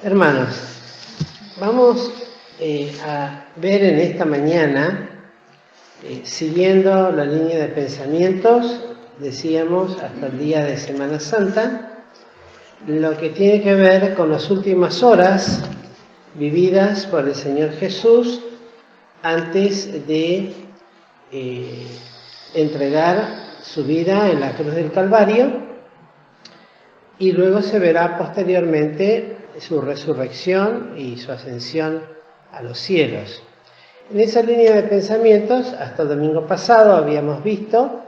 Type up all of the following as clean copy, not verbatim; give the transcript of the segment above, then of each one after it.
Hermanos, vamos a ver en esta mañana, siguiendo la línea de pensamientos, decíamos, hasta el día de Semana Santa, lo que tiene que ver con las últimas horas vividas por el Señor Jesús antes de entregar su vida en la cruz del Calvario, y luego se verá posteriormente su resurrección y su ascensión a los cielos. En esa línea de pensamientos, hasta el domingo pasado habíamos visto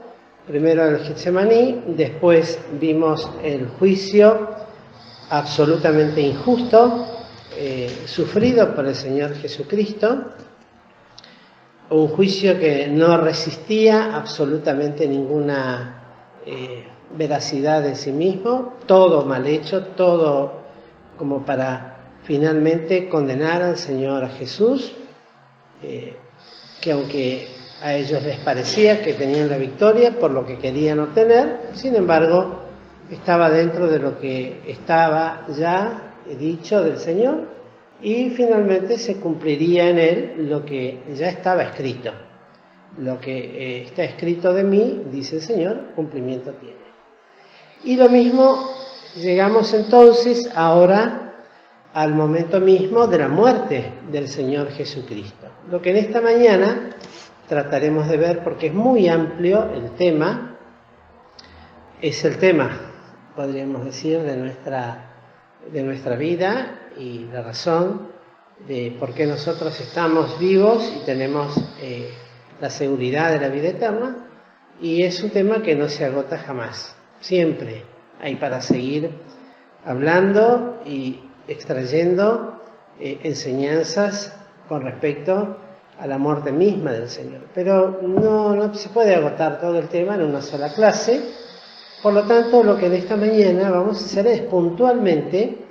primero el Getsemaní, después vimos el juicio absolutamente injusto sufrido por el Señor Jesucristo, un juicio que no resistía absolutamente ninguna veracidad de sí mismo, todo mal hecho, todo como para finalmente condenar al Señor Jesús, que aunque a ellos les parecía que tenían la victoria por lo que querían obtener, sin embargo estaba dentro de lo que estaba ya dicho del Señor, y finalmente se cumpliría en él lo que ya estaba escrito. Lo que está escrito de mí, dice el Señor, cumplimiento tiene. Y lo mismo llegamos entonces ahora al momento mismo de la muerte del Señor Jesucristo. Lo que en esta mañana trataremos de ver, porque es muy amplio el tema, es el tema, podríamos decir, de nuestra vida y la razón de por qué nosotros estamos vivos y tenemos la seguridad de la vida eterna, y es un tema que no se agota jamás. Siempre hay para seguir hablando y extrayendo enseñanzas con respecto a la muerte misma del Señor. Pero no se puede agotar todo el tema en una sola clase. Por lo tanto, lo que en esta mañana vamos a hacer es puntualmente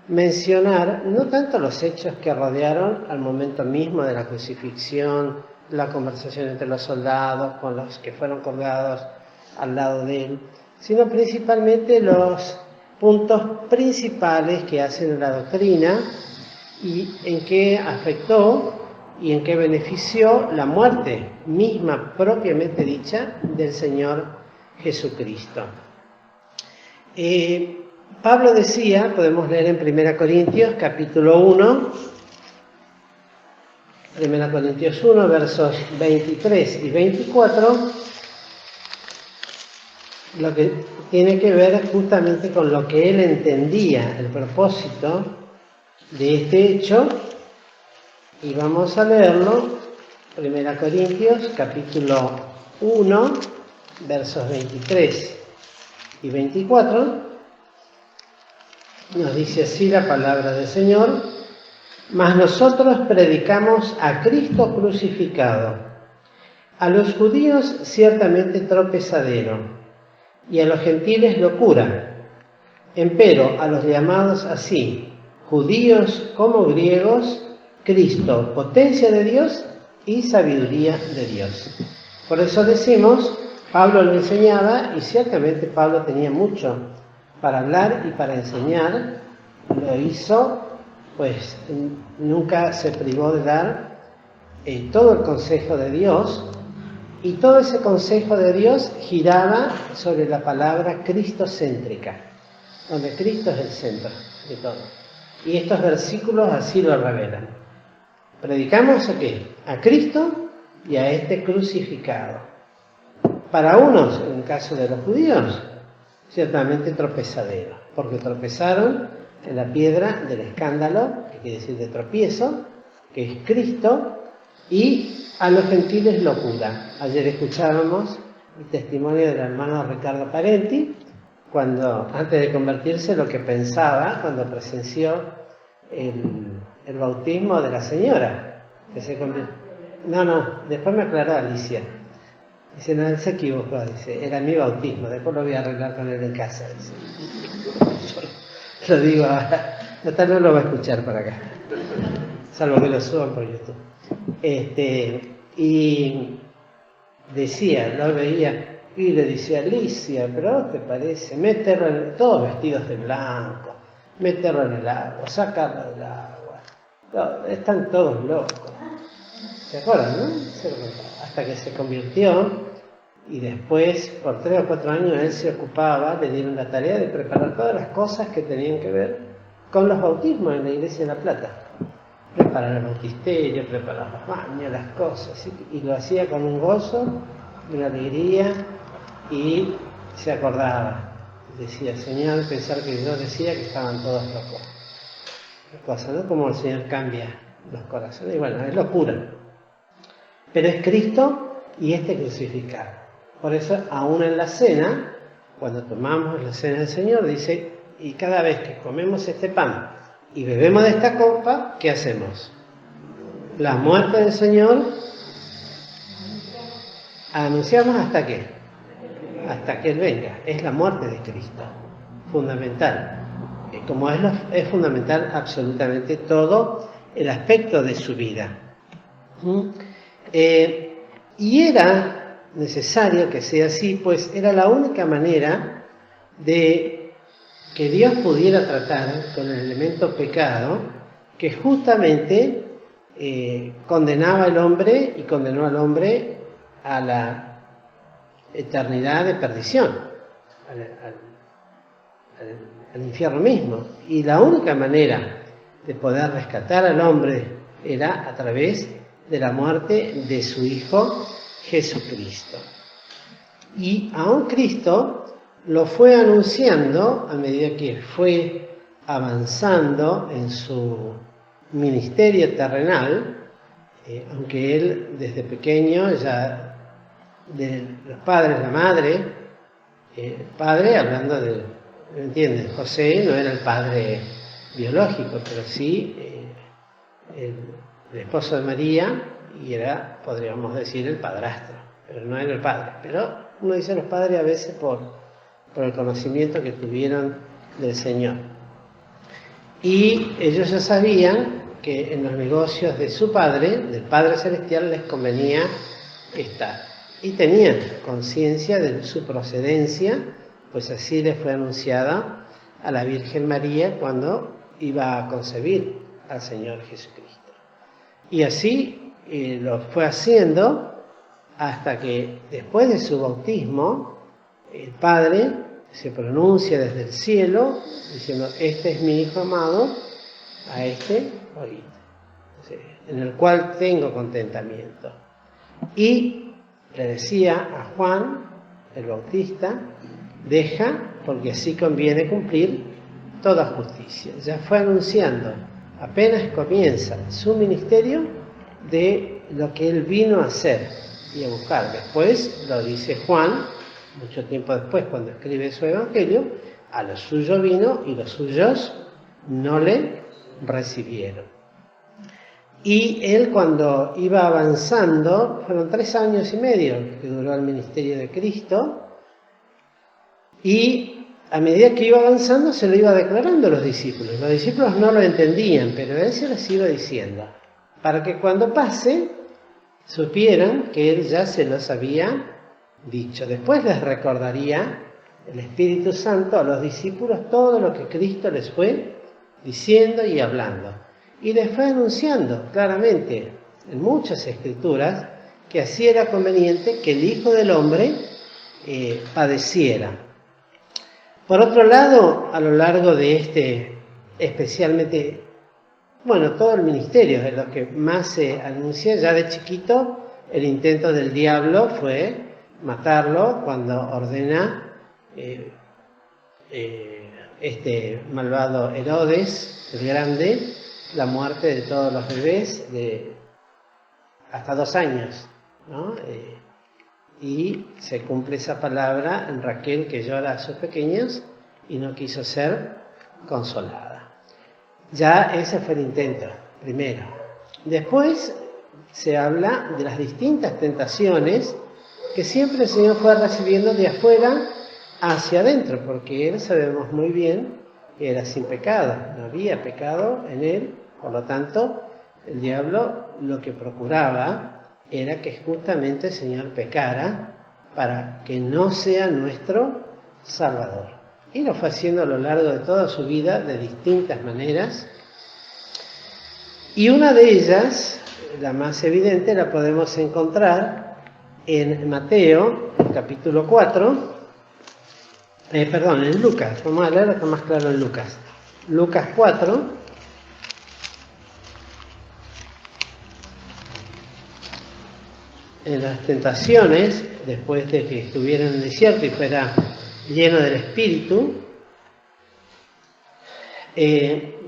mencionar no tanto los hechos que rodearon al momento mismo de la crucifixión, la conversación entre los soldados con los que fueron colgados al lado de él, sino principalmente los puntos principales que hacen la doctrina y en qué afectó y en qué benefició la muerte misma propiamente dicha del Señor Jesucristo. Pablo decía, podemos leer en 1 Corintios capítulo 1, 1 Corintios 1, versos 23 y 24, lo que tiene que ver justamente con lo que él entendía, el propósito de este hecho, y vamos a leerlo, 1 Corintios capítulo 1, versos 23 y 24, nos dice así la palabra del Señor: mas nosotros predicamos a Cristo crucificado, a los judíos ciertamente tropezadero, y a los gentiles locura, empero a los llamados así, judíos como griegos, Cristo, potencia de Dios y sabiduría de Dios. Por eso decimos, Pablo lo enseñaba, y ciertamente Pablo tenía mucho para hablar y para enseñar, lo hizo, pues nunca se privó de dar todo el consejo de Dios. Y todo ese consejo de Dios giraba sobre la palabra cristocéntrica, donde Cristo es el centro de todo. Y estos versículos así lo revelan. ¿Predicamos a qué? A Cristo y a este crucificado. Para unos, en el caso de los judíos, ciertamente tropezadero, porque tropezaron en la piedra del escándalo, que quiere decir de tropiezo, que es Cristo, y a los gentiles locura. Ayer escuchábamos el testimonio del hermano Ricardo Parenti, cuando antes de convertirse lo que pensaba cuando presenció el bautismo de la señora que se convirtió. Después me aclaró Alicia. Dice, no, él se equivocó, dice, era mi bautismo, después lo voy a arreglar con él en casa, dice. Yo lo digo ahora, tal vez lo va a escuchar por acá, salvo que lo suban por YouTube. Y decía, lo veía, y le decía, Alicia, pero ¿te parece? Meterlo todos vestidos de blanco, meterlo en el agua, sacarlo del agua. No, están todos locos. ¿Se acuerdan, no? Hasta que se convirtió y después, por 3 o 4 años, él se ocupaba, le dieron la tarea de preparar todas las cosas que tenían que ver con los bautismos en la Iglesia de La Plata. Preparar el bautisterio, preparar los baños, las cosas, y lo hacía con un gozo, una alegría, y se acordaba. Decía, Señor, pensar que yo decía que estaban todos locos. Cosa, ¿no? Como el Señor cambia los corazones. Y bueno, es locura. Pero es Cristo y este crucificado. Por eso, aún en la cena, cuando tomamos la cena del Señor, dice, y cada vez que comemos este pan y bebemos de esta copa, ¿qué hacemos? La muerte del Señor, anunciamos hasta qué, hasta que Él venga. Es la muerte de Cristo, fundamental. Como es fundamental absolutamente todo el aspecto de su vida. Y era necesario que sea así, pues era la única manera de que Dios pudiera tratar con el elemento pecado, que justamente condenaba al hombre y condenó al hombre a la eternidad de perdición, al infierno mismo. Y la única manera de poder rescatar al hombre era a través de la muerte de su Hijo Jesucristo. Y aún Cristo lo fue anunciando a medida que fue avanzando en su ministerio terrenal, aunque él desde pequeño ya de los padres, la madre, padre hablando de, ¿me entiendes? José no era el padre biológico, pero sí el esposo de María, y era, podríamos decir, el padrastro, pero no era el padre. Pero uno dice los padres a veces por el conocimiento que tuvieron del Señor. Y ellos ya sabían que en los negocios de su Padre, del Padre Celestial, les convenía estar. Y tenían conciencia de su procedencia, pues así les fue anunciada a la Virgen María cuando iba a concebir al Señor Jesucristo. Y así lo fue haciendo hasta que después de su bautismo, el Padre se pronuncia desde el cielo diciendo, este es mi Hijo amado, a este oíd, en el cual tengo contentamiento. Y le decía a Juan, el Bautista, deja, porque así conviene cumplir toda justicia. Ya fue anunciando, apenas comienza su ministerio, de lo que él vino a hacer y a buscar. Después lo dice Juan, mucho tiempo después, cuando escribe su evangelio, a lo suyo vino y los suyos no le recibieron. Y él, cuando iba avanzando, fueron 3 años y medio que duró el ministerio de Cristo, y a medida que iba avanzando se lo iba declarando a los discípulos. Los discípulos no lo entendían, pero él se los iba diciendo, para que cuando pase supieran que él ya se los había dicho. Después les recordaría el Espíritu Santo a los discípulos todo lo que Cristo les fue diciendo y hablando. Y les fue anunciando claramente en muchas escrituras que así era conveniente que el Hijo del Hombre padeciera. Por otro lado, a lo largo de especialmente, todo el ministerio es lo que más se anuncia. Ya de chiquito, el intento del diablo fue matarlo cuando ordena este malvado Herodes, el Grande, la muerte de todos los bebés de hasta 2 años, ¿no? Y se cumple esa palabra en Raquel, que llora a sus pequeños y no quiso ser consolada. Ya ese fue el intento, primero. Después se habla de las distintas tentaciones que siempre el Señor fue recibiendo de afuera hacia adentro, porque Él, sabemos muy bien, era sin pecado, no había pecado en Él. Por lo tanto, el diablo lo que procuraba era que justamente el Señor pecara para que no sea nuestro Salvador. Y lo fue haciendo a lo largo de toda su vida de distintas maneras. Y una de ellas, la más evidente, la podemos encontrar en Mateo, capítulo 4. En Lucas. Vamos a leer, está más claro en Lucas. Lucas 4. En las tentaciones, después de que estuviera en el desierto y fuera lleno del Espíritu,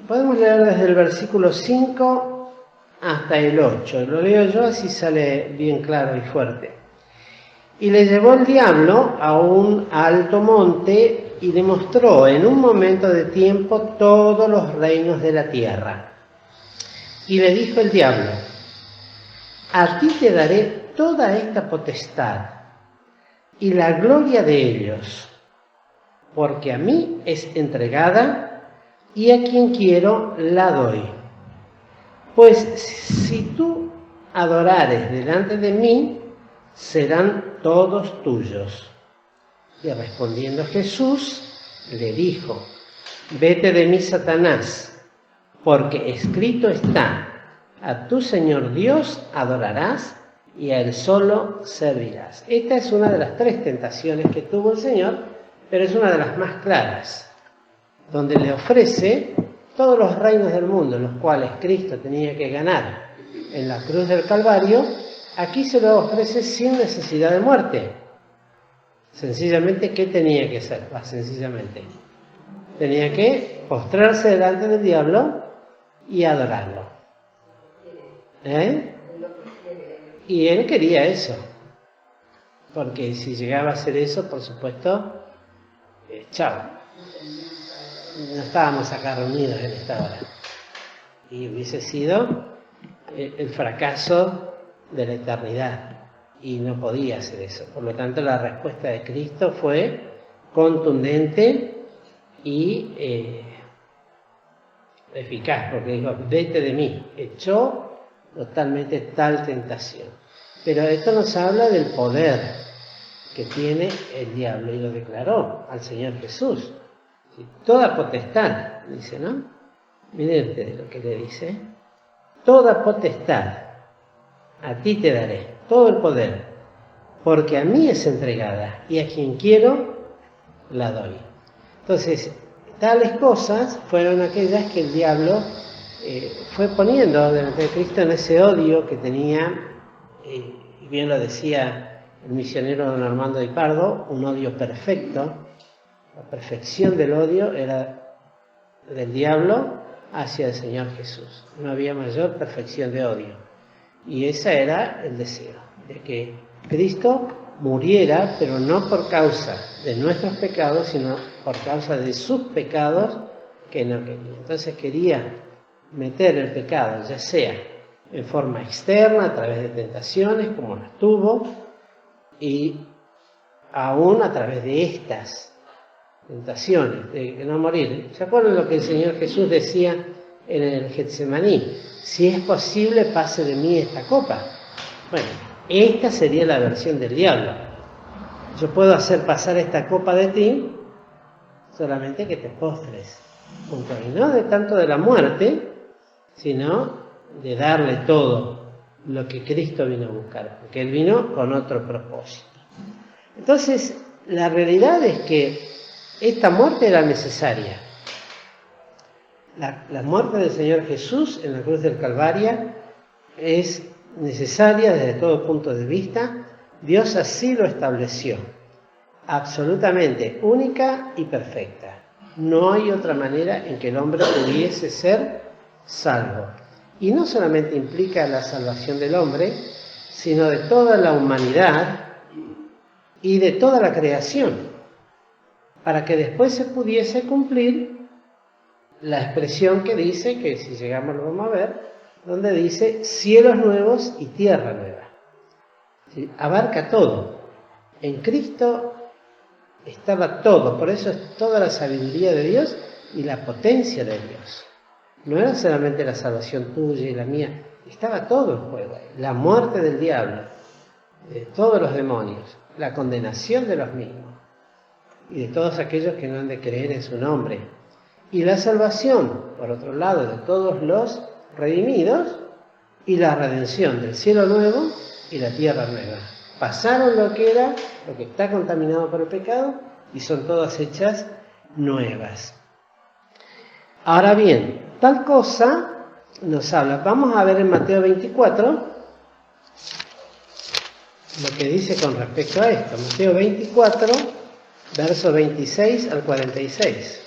podemos leer desde el versículo 5 hasta el 8. Lo leo yo, así sale bien claro y fuerte. Y le llevó el diablo a un alto monte y le mostró en un momento de tiempo todos los reinos de la tierra. Y le dijo el diablo: a ti te daré toda esta potestad y la gloria de ellos, porque a mí es entregada y a quien quiero la doy. Pues si tú adorares delante de mí, serán todos tuyos. Y respondiendo Jesús, le dijo: vete de mí, Satanás, porque escrito está: a tu Señor Dios adorarás y a Él solo servirás. Esta es una de las 3 tentaciones que tuvo el Señor, pero es una de las más claras, donde le ofrece todos los reinos del mundo, los cuales Cristo tenía que ganar en la cruz del Calvario. Aquí se lo ofrece sin necesidad de muerte. Sencillamente, ¿qué tenía que hacer? Sencillamente, tenía que postrarse delante del diablo y adorarlo. Y él quería eso, porque si llegaba a hacer eso, por supuesto, chao. No estábamos acá reunidos en esta hora. Y hubiese sido el fracaso de la eternidad. Y no podía hacer eso. Por lo tanto, la respuesta de Cristo fue contundente y eficaz, porque dijo: vete de mí. Echó totalmente tal tentación. Pero esto nos habla del poder que tiene el diablo, y lo declaró al Señor Jesús. Toda potestad, dice, ¿no? Miren lo que le dice. Toda potestad a ti te daré, todo el poder, porque a mí es entregada y a quien quiero la doy. Entonces, tales cosas fueron aquellas que el diablo fue poniendo delante de Cristo en ese odio que tenía, y bien lo decía el misionero don Armando Di Pardo, un odio perfecto. La perfección del odio era del diablo hacia el Señor Jesús. No había mayor perfección de odio. Y ese era el deseo, de que Cristo muriera, pero no por causa de nuestros pecados, sino por causa de sus pecados que no quería. Entonces quería meter el pecado, ya sea en forma externa, a través de tentaciones, como las tuvo, y aún a través de estas tentaciones, de no morir. ¿Se acuerdan lo que el Señor Jesús decía en el Getsemaní? Si es posible, pase de mí esta copa. Bueno, esta sería la versión del diablo. Yo puedo hacer pasar esta copa de ti, solamente que te postres junto a mí. No de tanto de la muerte, sino de darle todo lo que Cristo vino a buscar, porque Él vino con otro propósito. Entonces, la realidad es que esta muerte era necesaria. La muerte del Señor Jesús en la cruz del Calvario es necesaria desde todo punto de vista. Dios así lo estableció, absolutamente única y perfecta. No hay otra manera en que el hombre pudiese ser salvo. Y no solamente implica la salvación del hombre, sino de toda la humanidad y de toda la creación, para que después se pudiese cumplir la expresión que dice, que si llegamos lo vamos a ver, donde dice cielos nuevos y tierra nueva. ¿Sí? Abarca todo. En Cristo estaba todo, por eso es toda la sabiduría de Dios y la potencia de Dios. No era solamente la salvación tuya y la mía, estaba todo en juego. La muerte del diablo, de todos los demonios, la condenación de los mismos, y de todos aquellos que no han de creer en su nombre. Y la salvación, por otro lado, de todos los redimidos, y la redención del cielo nuevo y la tierra nueva. Pasaron lo que está contaminado por el pecado, y son todas hechas nuevas. Ahora bien, tal cosa nos habla. Vamos a ver en Mateo 24 lo que dice con respecto a esto. Mateo 24, verso 26 al 46.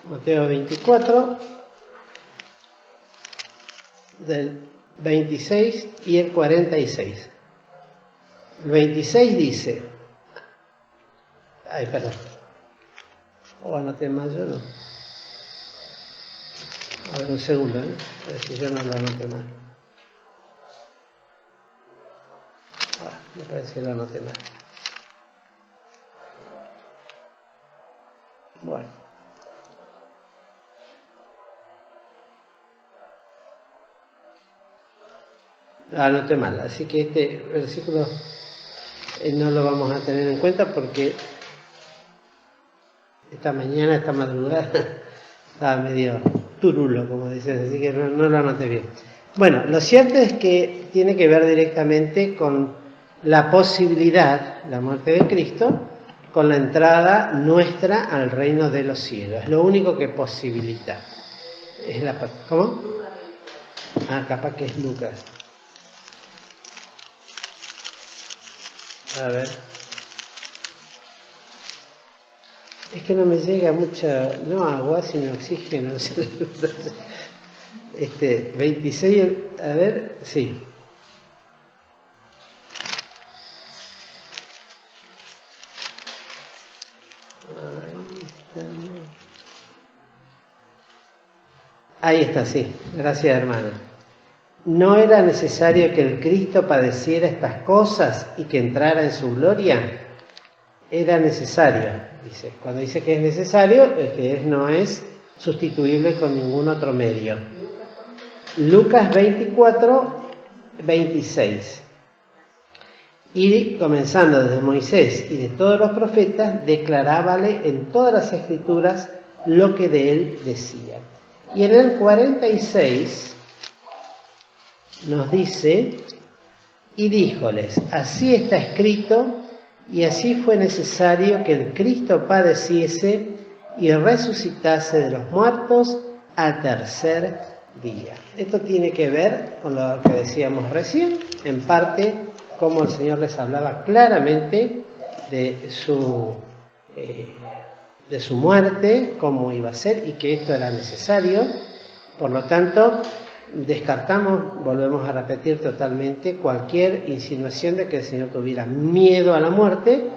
Mateo 24, del 26 y el 46. El 26 dice... Ay, perdón. Anoté mal yo, ¿no? A ver, un segundo, ¿eh? A ver si yo no lo anoté mal. Me parece que lo anoté mal. Bueno. Anoté mal, así que este versículo no lo vamos a tener en cuenta porque esta madrugada, estaba medio turulo, como dicen, así que no lo anoté bien. Bueno, lo cierto es que tiene que ver directamente con la posibilidad, la muerte de Cristo, con la entrada nuestra al reino de los cielos. Es lo único que posibilita. ¿Cómo? Capaz que es Lucas. A ver. Es que no me llega mucha, no agua, sino oxígeno. 26, a ver, sí. Ahí está, sí. Gracias, hermana. ¿No era necesario que el Cristo padeciera estas cosas y que entrara en su gloria? Era necesario, dice. Cuando dice que es necesario, es que no es sustituible con ningún otro medio. Lucas 24, 26. Y comenzando desde Moisés y de todos los profetas, declarábale en todas las escrituras lo que de él decía. Y en el 46 nos dice, y díjoles, así está escrito, y así fue necesario que el Cristo padeciese y resucitase de los muertos al tercer día. Esto tiene que ver con lo que decíamos recién, en parte como el Señor les hablaba claramente de su muerte, cómo iba a ser y que esto era necesario. Por lo tanto, descartamos, volvemos a repetir totalmente, cualquier insinuación de que el Señor tuviera miedo a la muerte,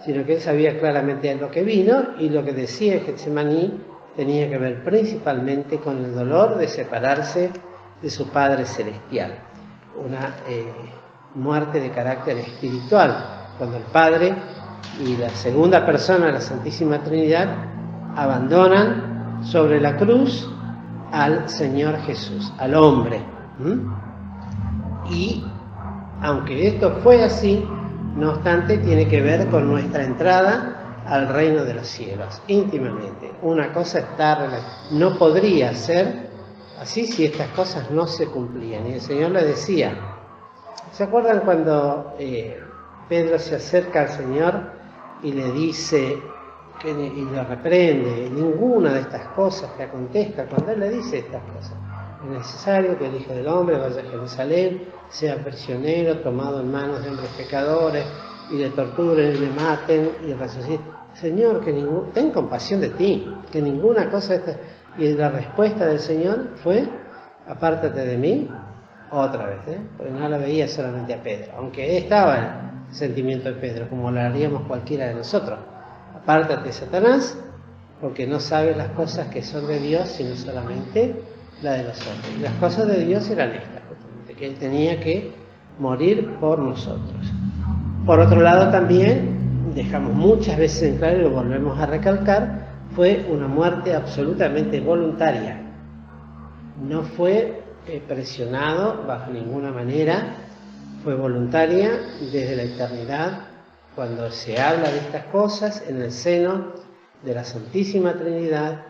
sino que Él sabía claramente a lo que vino, y lo que decía en Getsemaní tenía que ver principalmente con el dolor de separarse de su Padre Celestial. Una muerte de carácter espiritual, cuando el Padre y la segunda persona de la Santísima Trinidad abandonan sobre la cruz al Señor Jesús, al hombre. Y aunque esto fue así, no obstante, tiene que ver con nuestra entrada al reino de los cielos, íntimamente. Una cosa no podría ser así si estas cosas no se cumplían. Y el Señor le decía, ¿se acuerdan cuando Pedro se acerca al Señor y le dice, y lo reprende, ninguna de estas cosas te acontezca? Cuando Él le dice estas cosas, es necesario que el Hijo del Hombre vaya a Jerusalén, sea prisionero, tomado en manos de hombres pecadores, y le torturen, y le maten, y resucite. Señor, ten compasión de ti, que ninguna cosa esta... Y la respuesta del Señor fue, apártate de mí, otra vez, porque no la veía solamente a Pedro, aunque estaba el sentimiento de Pedro, como lo haríamos cualquiera de nosotros. Apártate, Satanás, porque no sabes las cosas que son de Dios, sino solamente las de los hombres. Y las cosas de Dios eran estas, justamente, que Él tenía que morir por nosotros. Por otro lado también, dejamos muchas veces en claro y lo volvemos a recalcar, fue una muerte absolutamente voluntaria. No fue presionado bajo ninguna manera, fue voluntaria desde la eternidad. Cuando se habla de estas cosas en el seno de la Santísima Trinidad,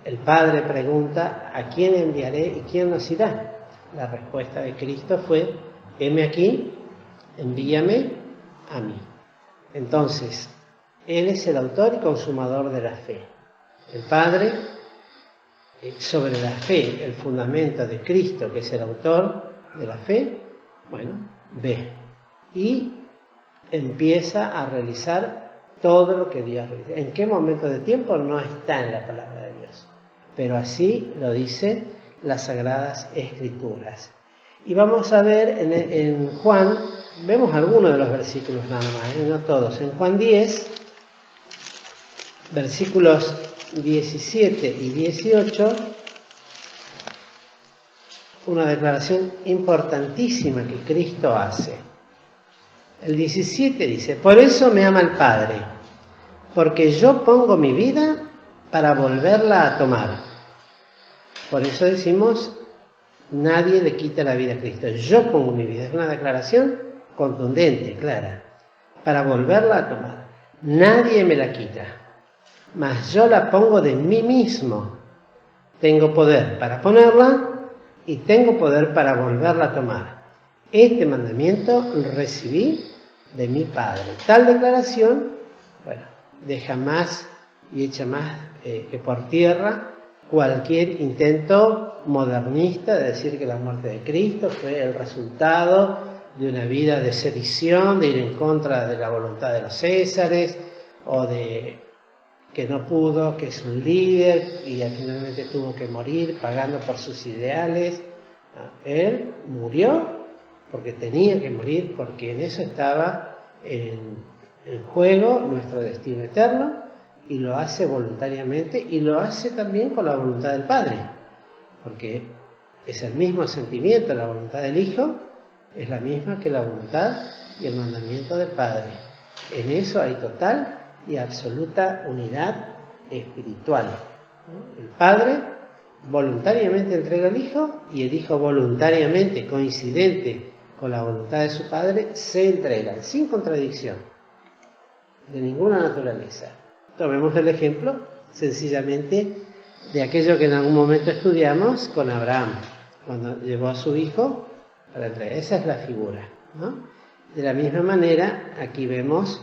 el Padre pregunta: ¿a quién enviaré y quién nos irá? La respuesta de Cristo fue: heme aquí, envíame a mí. Entonces, Él es el autor y consumador de la fe. El Padre, sobre la fe, el fundamento de Cristo, que es el autor de la fe, ve y empieza a realizar todo lo que Dios realiza. ¿En qué momento de tiempo? No está en la palabra de Dios, pero así lo dice las Sagradas Escrituras. Y vamos a ver en Juan, vemos algunos de los versículos nada más, no todos. En Juan 10, versículos 17 y 18, una declaración importantísima que Cristo hace. El 17 dice: por eso me ama el Padre, porque yo pongo mi vida para volverla a tomar. Por eso decimos: nadie le quita la vida a Cristo. Yo pongo mi vida. Es una declaración contundente, clara, para volverla a tomar. Nadie me la quita, mas yo la pongo de mí mismo. Tengo poder para ponerla y tengo poder para volverla a tomar. Este mandamiento recibí de mi Padre. Tal declaración, deja más y echa más que por tierra cualquier intento modernista de decir que la muerte de Cristo fue el resultado de una vida de sedición, de ir en contra de la voluntad de los Césares, o de que no pudo, que es un líder y finalmente tuvo que morir pagando por sus ideales. Él murió porque tenía que morir, porque en eso estaba en juego nuestro destino eterno, y lo hace voluntariamente y lo hace también con la voluntad del Padre, porque es el mismo sentimiento. La voluntad del Hijo es la misma que la voluntad y el mandamiento del Padre. En eso hay total y absoluta unidad espiritual. El Padre voluntariamente entrega al Hijo, y el Hijo voluntariamente, coincidente con la voluntad de su Padre, se entrega, sin contradicción, de ninguna naturaleza. Tomemos el ejemplo, sencillamente, de aquello que en algún momento estudiamos con Abraham, cuando llevó a su hijo para entregar. Esa es la figura, ¿no? De la misma manera, aquí vemos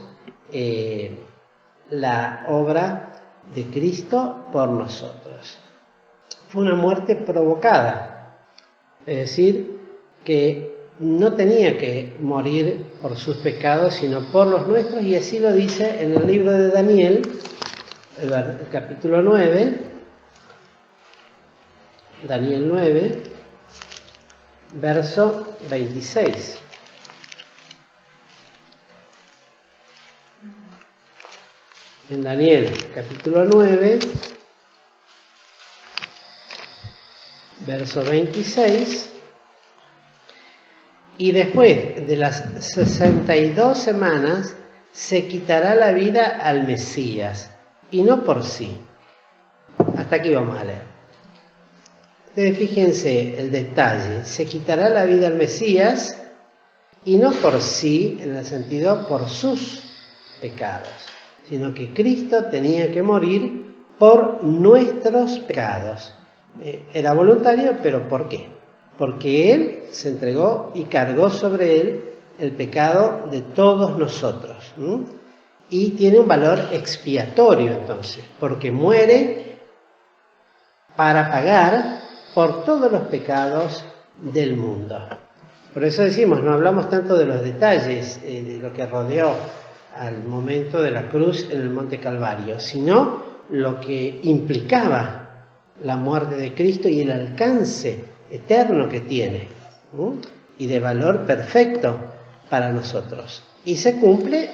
la obra de Cristo por nosotros. Fue una muerte provocada, es decir, que no tenía que morir por sus pecados, sino por los nuestros, y así lo dice en el libro de Daniel, el capítulo 9, Daniel 9, verso 26. En Daniel, capítulo 9, verso 26, y después de las 62 semanas se quitará la vida al Mesías, y no por sí. Hasta aquí vamos a leer. Ustedes fíjense el detalle: se quitará la vida al Mesías, y no por sí, en el sentido por sus pecados, sino que Cristo tenía que morir por nuestros pecados. Era voluntario, pero ¿por qué? Porque Él se entregó y cargó sobre Él el pecado de todos nosotros. Y tiene un valor expiatorio entonces, porque muere para pagar por todos los pecados del mundo. Por eso decimos, no hablamos tanto de los detalles de lo que rodeó al momento de la cruz en el Monte Calvario, sino lo que implicaba la muerte de Cristo y el alcance eterno que tiene, y de valor perfecto para nosotros. Y se cumple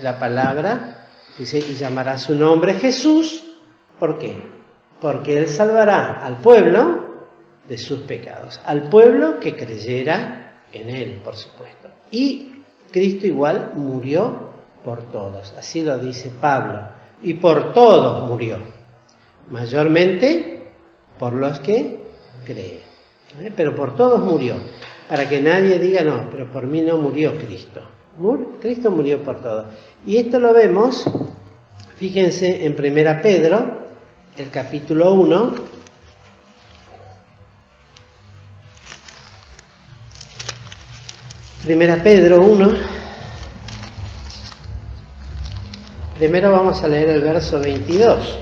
la palabra, dice: y llamará su nombre Jesús. ¿Por qué? Porque Él salvará al pueblo de sus pecados, al pueblo que creyera en Él, por supuesto. Y Cristo igual murió por todos, así lo dice Pablo, y por todos murió, mayormente por los que cree. Pero por todos murió, para que nadie diga, no, pero por mí no murió Cristo. Cristo murió por todos. Y esto lo vemos, fíjense, en 1 Pedro, el capítulo 1, Primera Pedro 1. Primero vamos a leer el verso 22.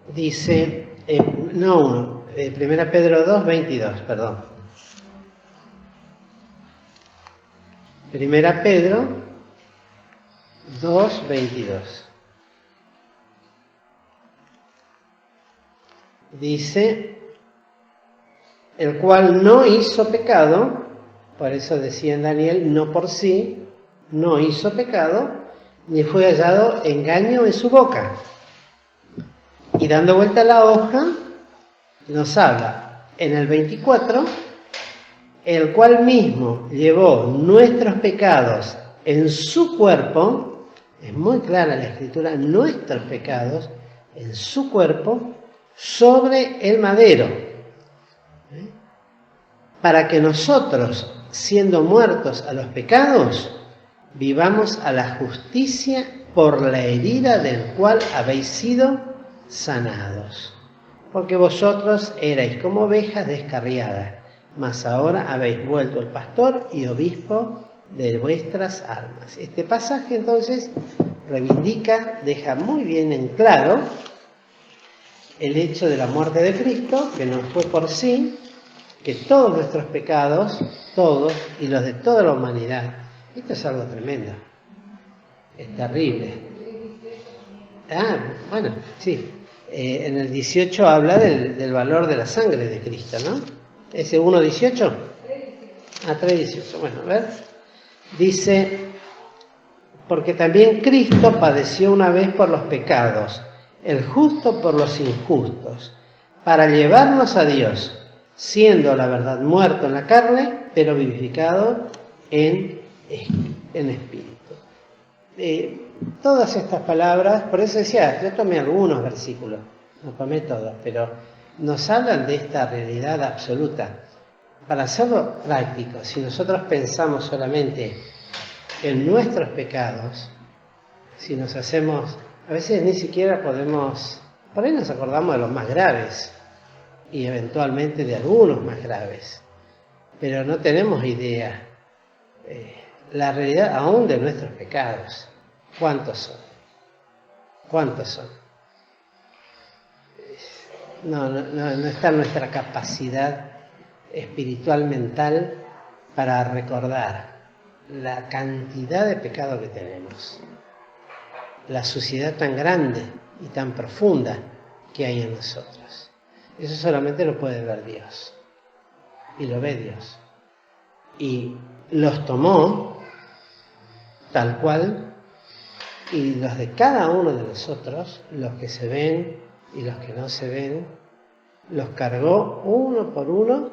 Dice, Primera Pedro 2, 22, perdón. Primera Pedro 2, 22. Dice, el cual no hizo pecado, por eso decía en Daniel, no por sí, no hizo pecado, ni fue hallado engaño en su boca. Y dando vuelta a la hoja, nos habla en el 24, el cual mismo llevó nuestros pecados en su cuerpo, es muy clara la escritura, nuestros pecados en su cuerpo, sobre el madero, para que nosotros, siendo muertos a los pecados, vivamos a la justicia por la herida del cual habéis sido sanados. Porque vosotros erais como ovejas descarriadas, mas ahora habéis vuelto el pastor y obispo de vuestras almas. Este pasaje entonces reivindica, deja muy bien en claro el hecho de la muerte de Cristo, que no fue por sí, que todos nuestros pecados, todos, y los de toda la humanidad, esto es algo tremendo, es terrible. Bueno, sí, en el 18 habla del valor de la sangre de Cristo, ¿no? ¿Ese 1.18? 3.18, bueno, a ver. Dice, porque también Cristo padeció una vez por los pecados, el justo por los injustos, para llevarnos a Dios, siendo la verdad muerto en la carne, pero vivificado en espíritu. Todas estas palabras, por eso decía, yo tomé algunos versículos, no tomé todos, pero nos hablan de esta realidad absoluta. Para hacerlo práctico, si nosotros pensamos solamente en nuestros pecados, si nos hacemos, a veces ni siquiera podemos, por ahí nos acordamos de los más graves y eventualmente de algunos más graves, pero no tenemos idea la realidad aún de nuestros pecados. ¿Cuántos son? ¿Cuántos son? No está nuestra capacidad espiritual, mental, para recordar la cantidad de pecado que tenemos, la suciedad tan grande y tan profunda que hay en nosotros. Eso solamente lo puede ver Dios, y lo ve Dios. Y los tomó tal cual, y los de cada uno de nosotros, los que se ven y los que no se ven, los cargó uno por uno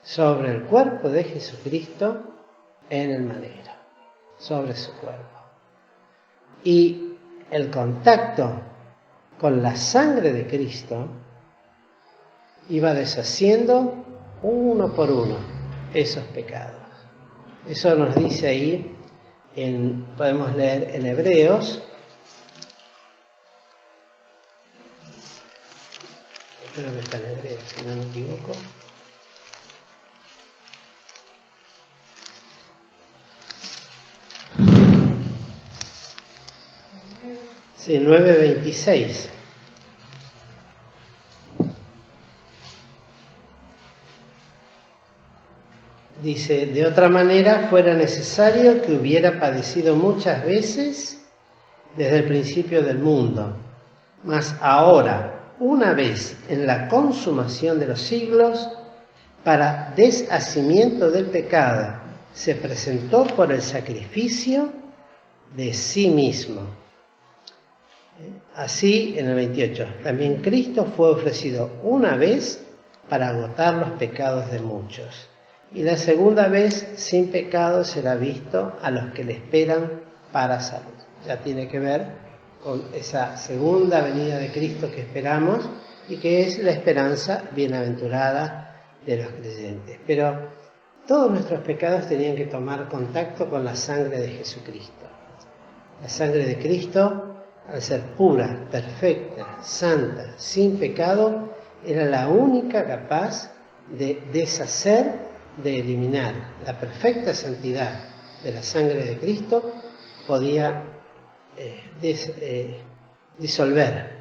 sobre el cuerpo de Jesucristo en el madero, sobre su cuerpo. Y el contacto con la sangre de Cristo iba deshaciendo uno por uno esos pecados. Eso nos dice ahí, podemos leer en Hebreos, creo que está en Hebreos, si no me equivoco. Sí, 9:26. Dice, de otra manera fuera necesario que hubiera padecido muchas veces desde el principio del mundo. Mas ahora, una vez en la consumación de los siglos, para deshacimiento del pecado, se presentó por el sacrificio de sí mismo. Así, en el 28, también Cristo fue ofrecido una vez para agotar los pecados de muchos, Y la segunda vez, sin pecado, será visto a los que le esperan para salud. Ya tiene que ver con esa segunda venida de Cristo que esperamos y que es la esperanza bienaventurada de los creyentes. Pero todos nuestros pecados tenían que tomar contacto con la sangre de Jesucristo. La sangre de Cristo, al ser pura, perfecta, santa, sin pecado, era la única capaz de deshacer, de eliminar. La perfecta santidad de la sangre de Cristo podía disolver,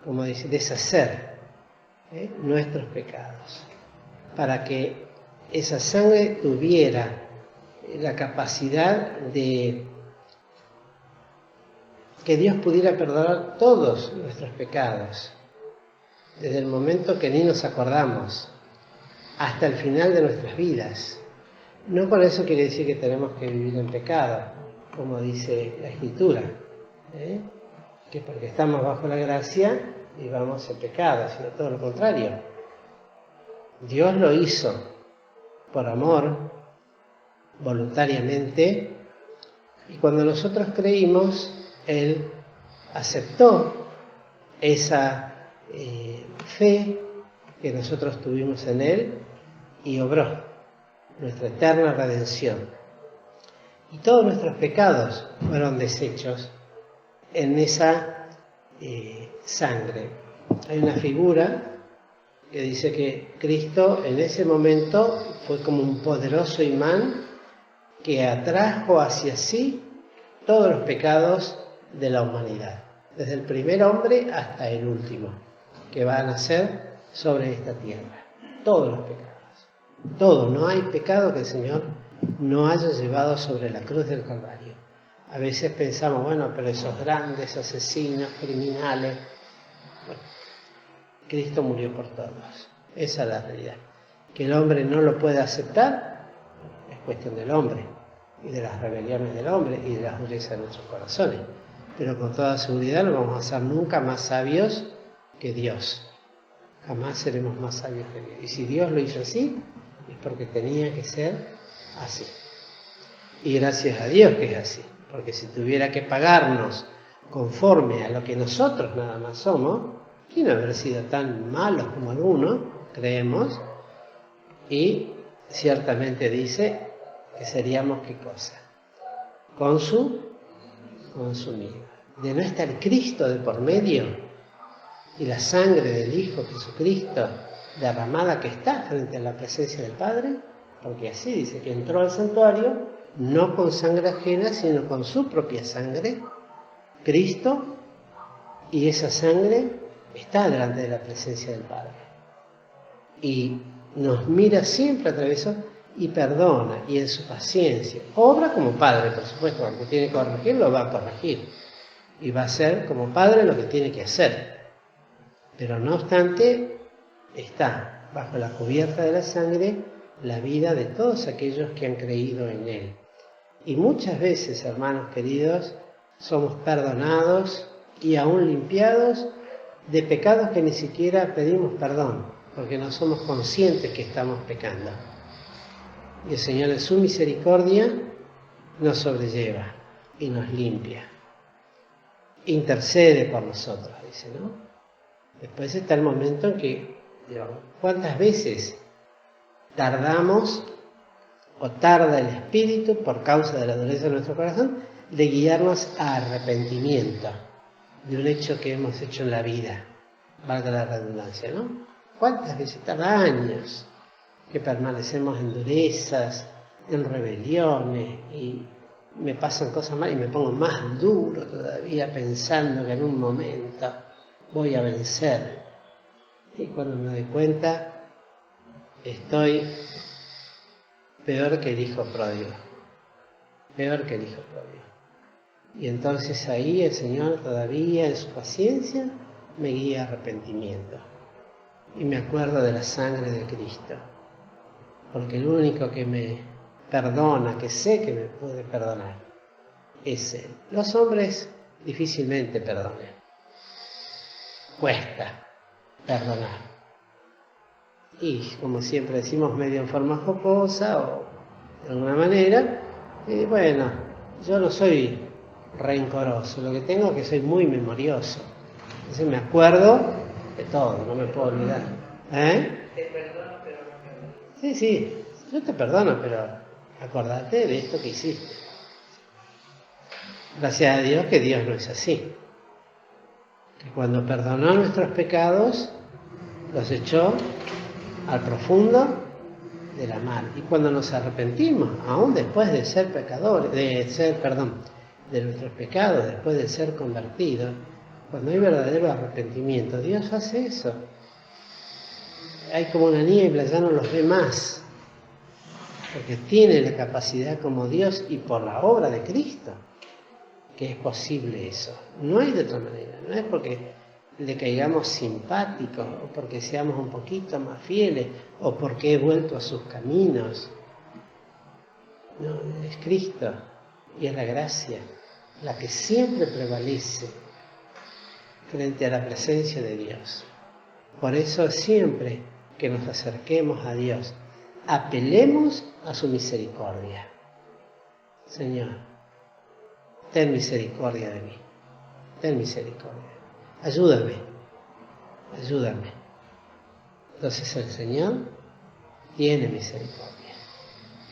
como dice, deshacer nuestros pecados, para que esa sangre tuviera la capacidad de que Dios pudiera perdonar todos nuestros pecados, desde el momento que ni nos acordamos, hasta el final de nuestras vidas. No con eso quiere decir que tenemos que vivir en pecado, como dice la Escritura, que porque estamos bajo la gracia vivamos en pecado, sino todo lo contrario. Dios lo hizo por amor, voluntariamente, y cuando nosotros creímos, Él aceptó esa fe que nosotros tuvimos en Él y obró nuestra eterna redención. Y todos nuestros pecados fueron deshechos en esa sangre. Hay una figura que dice que Cristo en ese momento fue como un poderoso imán que atrajo hacia sí todos los pecados de la humanidad, desde el primer hombre hasta el último que va a nacer sobre esta tierra. Todos los pecados, todos, no hay pecado que el Señor no haya llevado sobre la cruz del Calvario. A veces pensamos, bueno, pero esos grandes asesinos, criminales, bueno, Cristo murió por todos. Esa es la realidad. Que el hombre no lo pueda aceptar es cuestión del hombre y de las rebeliones del hombre y de las durezas de nuestros corazones. Pero con toda seguridad no vamos a ser nunca más sabios que Dios. Jamás seremos más sabios que Dios. Y si Dios lo hizo así, es porque tenía que ser así. Y gracias a Dios que es así. Porque si tuviera que pagarnos conforme a lo que nosotros nada más somos, sin haber sido tan malos como algunos, creemos, y ciertamente dice que seríamos ¿qué cosa? Consumidos. De no estar Cristo de por medio y la sangre del Hijo Jesucristo derramada que está frente a la presencia del Padre, porque así dice que entró al santuario no con sangre ajena, sino con su propia sangre, Cristo, y esa sangre está delante de la presencia del Padre. Y nos mira siempre a través de eso y perdona, y en su paciencia. Obra como Padre, por supuesto, cuando tiene que corregir, lo va a corregir. Y va a hacer como Padre lo que tiene que hacer. Pero no obstante, está bajo la cubierta de la sangre la vida de todos aquellos que han creído en Él. Y muchas veces, hermanos queridos, somos perdonados y aún limpiados de pecados que ni siquiera pedimos perdón, porque no somos conscientes que estamos pecando. Y el Señor en su misericordia nos sobrelleva y nos limpia. Intercede por nosotros, dice, ¿no? Después está el momento en que, digamos, ¿cuántas veces tardamos o tarda el Espíritu, por causa de la dureza de nuestro corazón, de guiarnos a arrepentimiento de un hecho que hemos hecho en la vida? Valga la redundancia, ¿no? ¿Cuántas veces? Tarda años que permanecemos en durezas, en rebeliones, y me pasan cosas mal y me pongo más duro todavía pensando que en un momento voy a vencer. Y cuando me doy cuenta, estoy peor que el hijo pródigo. Peor que el hijo pródigo. Y entonces ahí el Señor todavía en su paciencia me guía a arrepentimiento. Y me acuerdo de la sangre de Cristo. Porque el único que me perdona, que sé que me puede perdonar, es Él. Los hombres difícilmente perdonan. Cuesta perdonar. y como siempre decimos, medio en forma jocosa o de alguna manera, bueno, yo no soy rencoroso, lo que tengo es que soy muy memorioso. Entonces me acuerdo de todo, no me puedo olvidar. Te perdono, pero no me olvido. Sí, yo te perdono, pero acordate de esto que hiciste. Gracias a Dios que Dios no es así. Que cuando perdonó nuestros pecados, los echó al profundo de la mar. Y cuando nos arrepentimos, aún después de ser pecadores, de nuestros pecados, después de ser convertidos, cuando hay verdadero arrepentimiento, Dios hace eso. Hay como una niebla, ya no los ve más, porque tiene la capacidad como Dios y por la obra de Cristo, que es posible eso. No hay de otra manera, no es porque le caigamos simpáticos, o porque seamos un poquito más fieles, o porque he vuelto a sus caminos. No, es Cristo y es la gracia la que siempre prevalece frente a la presencia de Dios. Por eso siempre que nos acerquemos a Dios, apelemos a su misericordia. Señor, ten misericordia de mí, ten misericordia. Ayúdame. Entonces el Señor tiene misericordia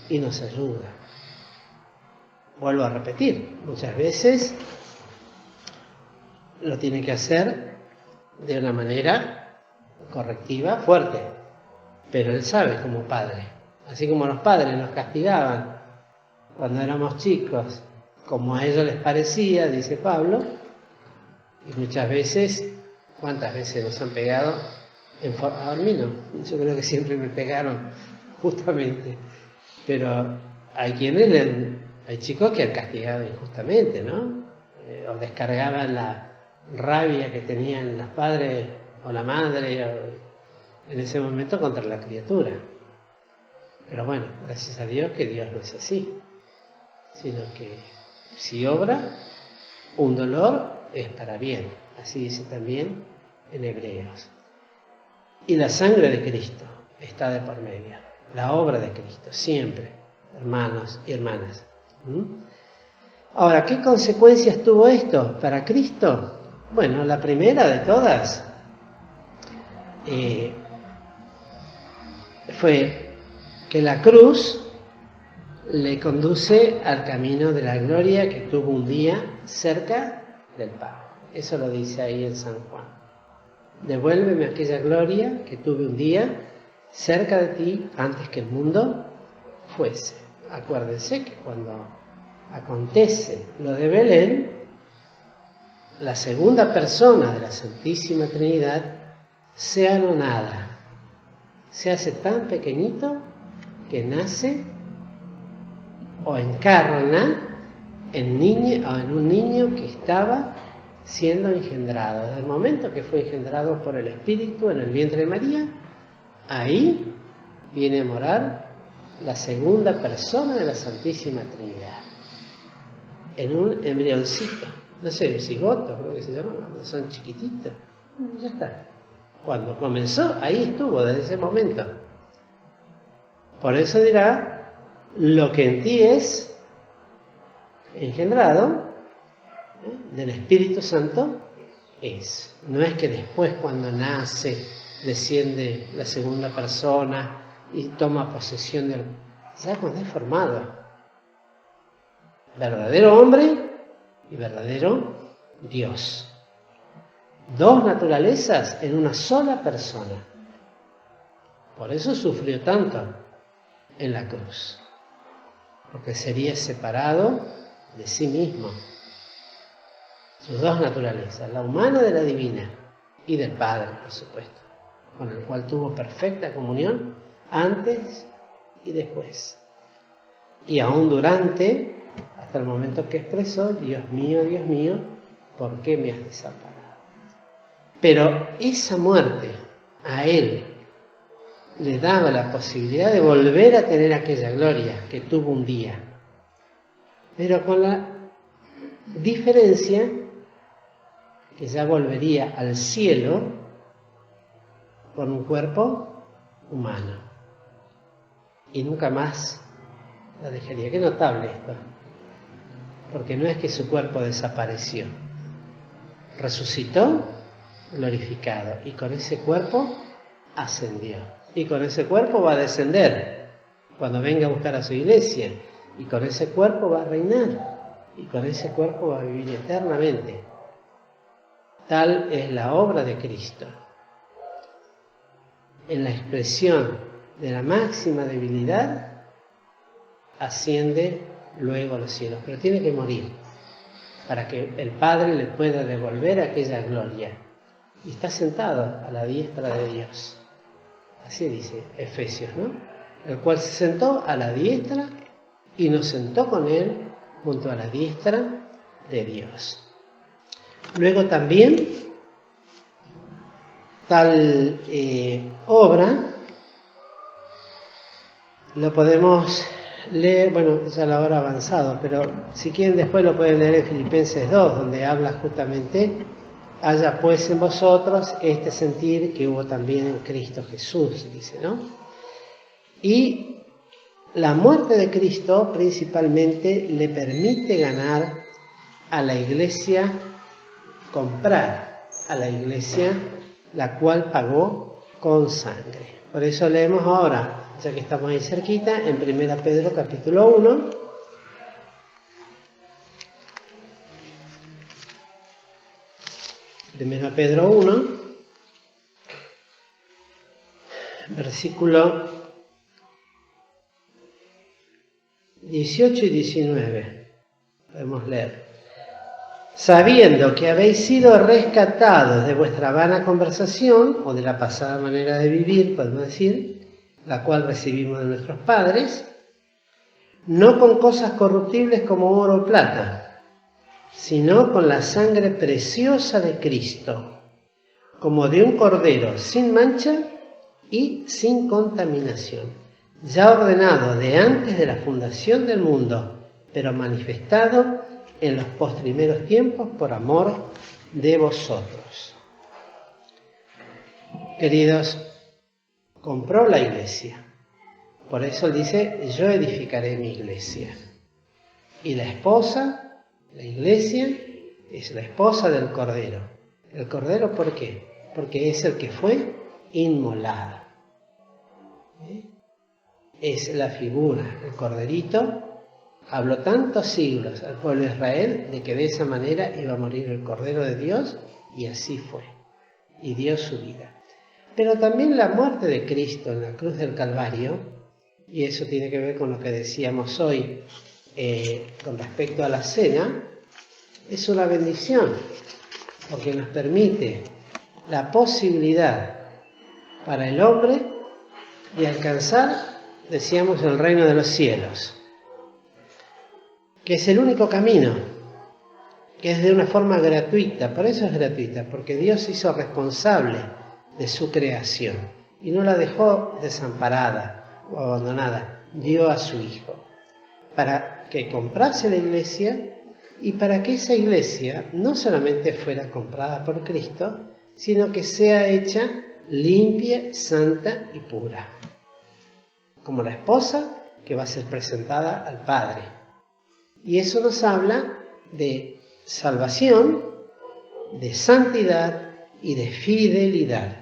y nos ayuda. Vuelvo a repetir, muchas veces lo tiene que hacer de una manera correctiva, fuerte, pero Él sabe como padre. Así como los padres nos castigaban cuando éramos chicos, como a ellos les parecía, dice Pablo, y muchas veces, ¿cuántas veces nos han pegado? A mí no, yo creo que siempre me pegaron justamente, pero hay chicos que han castigado injustamente, ¿no? O descargaban la rabia que tenían los padres o la madre en ese momento contra la criatura. Pero bueno, gracias a Dios que Dios no es así, sino que si obra un dolor es para bien, así dice también en Hebreos. Y la sangre de Cristo está de por medio, la obra de Cristo, siempre, hermanos y hermanas. Ahora, ¿qué consecuencias tuvo esto para Cristo? Bueno, la primera de todas fue que la cruz le conduce al camino de la gloria que tuvo un día cerca del pago. Eso lo dice ahí en San Juan. Devuélveme aquella gloria que tuve un día cerca de ti antes que el mundo fuese. Acuérdense que cuando acontece lo de Belén, la segunda persona de la Santísima Trinidad se anonada, se hace tan pequeñito que nace o encarna en un niño que estaba siendo engendrado. Desde el momento que fue engendrado por el Espíritu en el vientre de María, ahí viene a morar la segunda persona de la Santísima Trinidad, en un embrioncito, no sé, un cigoto, creo que se llama, cuando son chiquititos. Ya está. Cuando comenzó, ahí estuvo, desde ese momento. Por eso dirá, lo que en ti es engendrado del Espíritu Santo es. No es que después cuando nace desciende la segunda persona y toma posesión del... Ya cuando es formado. Verdadero hombre y verdadero Dios. Dos naturalezas en una sola persona. Por eso sufrió tanto en la cruz. Porque sería separado de sí mismo. Sus dos naturalezas, la humana de la divina y del Padre, por supuesto, con el cual tuvo perfecta comunión antes y después. Y aún durante, hasta el momento que expresó, Dios mío, ¿por qué me has desamparado? Pero esa muerte a él le daba la posibilidad de volver a tener aquella gloria que tuvo un día, pero con la diferencia que ya volvería al cielo con un cuerpo humano. Y nunca más la dejaría. Qué notable esto. Porque no es que su cuerpo desapareció. Resucitó glorificado. Y con ese cuerpo ascendió. Y con ese cuerpo va a descender cuando venga a buscar a su iglesia. Y con ese cuerpo va a reinar. Y con ese cuerpo va a vivir eternamente. Tal es la obra de Cristo. En la expresión de la máxima debilidad, asciende luego a los cielos. Pero tiene que morir para que el Padre le pueda devolver aquella gloria. Y está sentado a la diestra de Dios. Así dice Efesios, ¿no? El cual se sentó a la diestra y nos sentó con él junto a la diestra de Dios. Luego también, tal obra, lo podemos leer, bueno, ya la hora ha avanzado, pero si quieren después lo pueden leer en Filipenses 2, donde habla justamente, haya pues en vosotros este sentir que hubo también en Cristo Jesús, dice, ¿no? Y la muerte de Cristo principalmente le permite ganar a la iglesia, comprar a la iglesia, la cual pagó con sangre. Por eso leemos ahora, ya que estamos ahí cerquita, en 1 Pedro capítulo 1. Primera Pedro 1, versículo 18 y 19. Podemos leer. Sabiendo que habéis sido rescatados de vuestra vana conversación, o de la pasada manera de vivir, podemos decir, la cual recibimos de nuestros padres, no con cosas corruptibles como oro o plata, sino con la sangre preciosa de Cristo, como de un cordero sin mancha y sin contaminación, ya ordenado de antes de la fundación del mundo, pero manifestado en los postrimeros tiempos por amor de vosotros. Queridos, compró la iglesia. Por eso dice, yo edificaré mi iglesia. Y la esposa, la iglesia, es la esposa del Cordero. ¿El Cordero por qué? Porque es el que fue inmolado. Es la figura, el Corderito. Habló tantos siglos al pueblo de Israel de que de esa manera iba a morir el Cordero de Dios, y así fue. Y dio su vida. Pero también la muerte de Cristo en la cruz del Calvario, y eso tiene que ver con lo que decíamos hoy con respecto a la cena, es una bendición, porque nos permite la posibilidad para el hombre de alcanzar, decíamos, el reino de los cielos, que es el único camino, que es de una forma gratuita. Por eso es gratuita, porque Dios se hizo responsable de su creación y no la dejó desamparada o abandonada, dio a su Hijo para que comprase la iglesia y para que esa iglesia no solamente fuera comprada por Cristo, sino que sea hecha limpia, santa y pura, como la esposa que va a ser presentada al Padre. Y eso nos habla de salvación, de santidad y de fidelidad.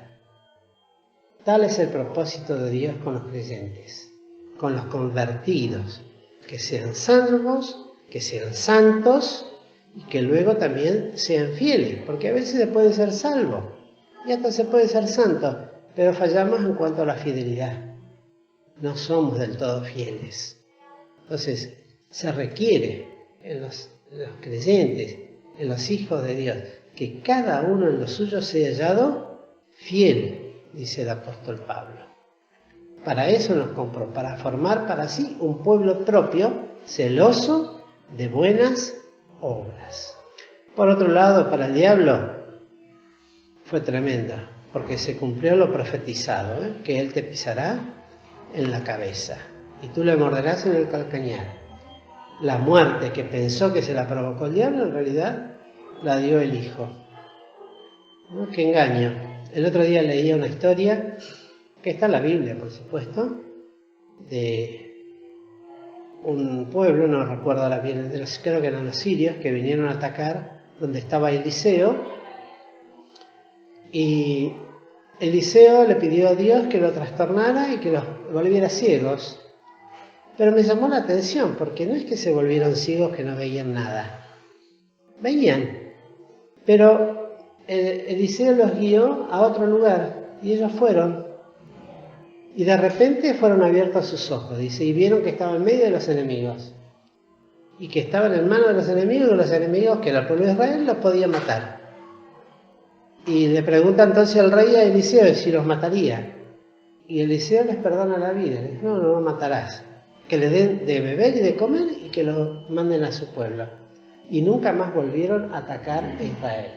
Tal es el propósito de Dios con los creyentes, con los convertidos, que sean salvos, que sean santos y que luego también sean fieles, porque a veces se puede ser salvo y hasta se puede ser santo, pero fallamos en cuanto a la fidelidad. No somos del todo fieles. Entonces, se requiere en los creyentes, en los hijos de Dios, que cada uno en lo suyo sea hallado fiel, dice el apóstol Pablo. Para eso nos compró, para formar para sí un pueblo propio, celoso de buenas obras. Por otro lado, para el diablo fue tremenda, porque se cumplió lo profetizado, que él te pisará en la cabeza y tú le morderás en el calcañar. La muerte que pensó que se la provocó el diablo, en realidad la dio el Hijo. ¿No? ¡Qué engaño! El otro día leía una historia que está en la Biblia, por supuesto, de un pueblo, no recuerdo ahora bien, creo que eran los sirios, que vinieron a atacar donde estaba Eliseo, y Eliseo le pidió a Dios que lo trastornara y que los volviera ciegos. Pero me llamó la atención, porque no es que se volvieron ciegos que no veían nada. Veían, pero Eliseo los guió a otro lugar, y ellos fueron. Y de repente fueron abiertos sus ojos, dice, y vieron que estaba en medio de los enemigos. Y que estaban en manos de los enemigos, que era el pueblo de Israel, los podía matar. Y le pregunta entonces al rey a Eliseo si los mataría. Y Eliseo les perdona la vida, le dice, no lo matarás. Que le den de beber y de comer y que lo manden a su pueblo. Y nunca más volvieron a atacar a Israel.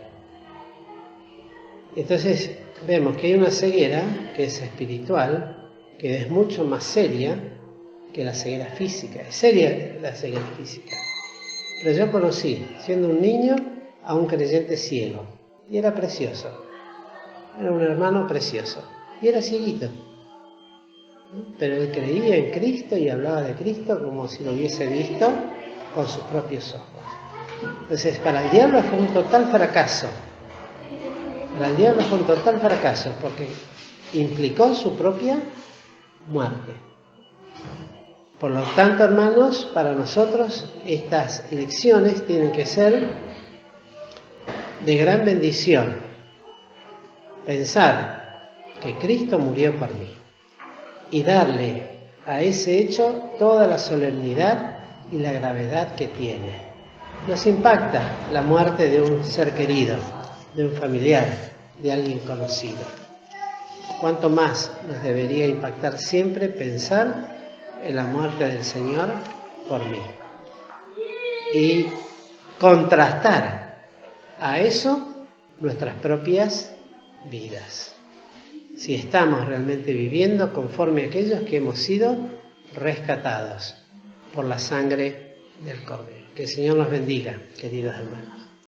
Entonces vemos que hay una ceguera que es espiritual, que es mucho más seria que la ceguera física. Es seria la ceguera física. Pero yo conocí, siendo un niño, a un creyente ciego. Y era precioso. Era un hermano precioso. Y era cieguito. Pero él creía en Cristo y hablaba de Cristo como si lo hubiese visto con sus propios ojos. Entonces, para el diablo fue un total fracaso. Para el diablo fue un total fracaso porque implicó su propia muerte. Por lo tanto, hermanos, para nosotros estas lecciones tienen que ser de gran bendición. Pensar que Cristo murió por mí y darle a ese hecho toda la solemnidad y la gravedad que tiene. Nos impacta la muerte de un ser querido, de un familiar, de alguien conocido. Cuánto más nos debería impactar siempre pensar en la muerte del Señor por mí. Y contrastar a eso nuestras propias vidas. Si estamos realmente viviendo conforme a aquellos que hemos sido rescatados por la sangre del Cordero. Que el Señor nos bendiga, queridos hermanos.